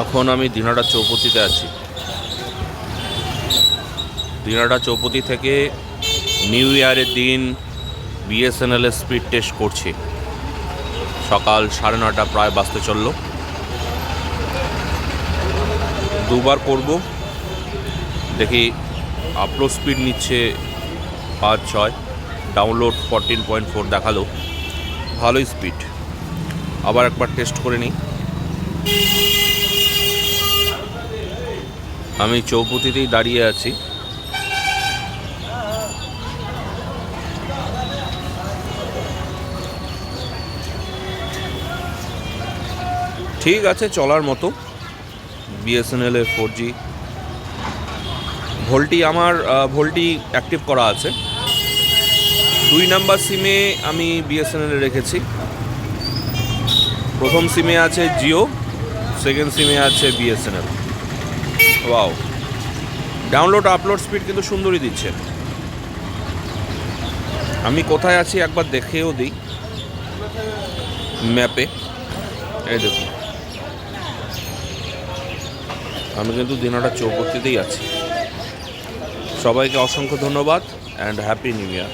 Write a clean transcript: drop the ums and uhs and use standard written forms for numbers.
এখন আমি দিনহাটা চৌপতিতে আছি। দিনহাটা চৌপতি থেকে নিউ ইয়ারের দিন বিএসএনএলের স্পিড টেস্ট করছি। সকাল 9:30 প্রায় বাজতে চললো। দুবার করব, দেখি আপলোড স্পিড নিচ্ছে 5-6, ডাউনলোড 14.4 দেখালো, ভালোই স্পিড। আবার একবার টেস্ট করে নিই। আমি চৌপতিতেই দাঁড়িয়ে আছি। ঠিক আছে, চলার মতো। বিএসএনএলের 4G ভোল্টি, আমার ভোল্টি অ্যাক্টিভ করা আছে। 2 নাম্বার সিমে আমি বিএসএনএলে রেখেছি। প্রথম সিমে আছে জিও, সেকেন্ড সিমে আছে BSNL. Wow, download upload speed কিন্তু সুন্দরই দিচ্ছে। আমি কোথায় আছি একবার দেখেও দিই ম্যাপে। এই দেখুন, আমি কিন্তু দিনহাটা চৌপতিতেই আছি। সবাইকে অসংখ্য ধন্যবাদ অ্যান্ড হ্যাপি নিউ ইয়ার।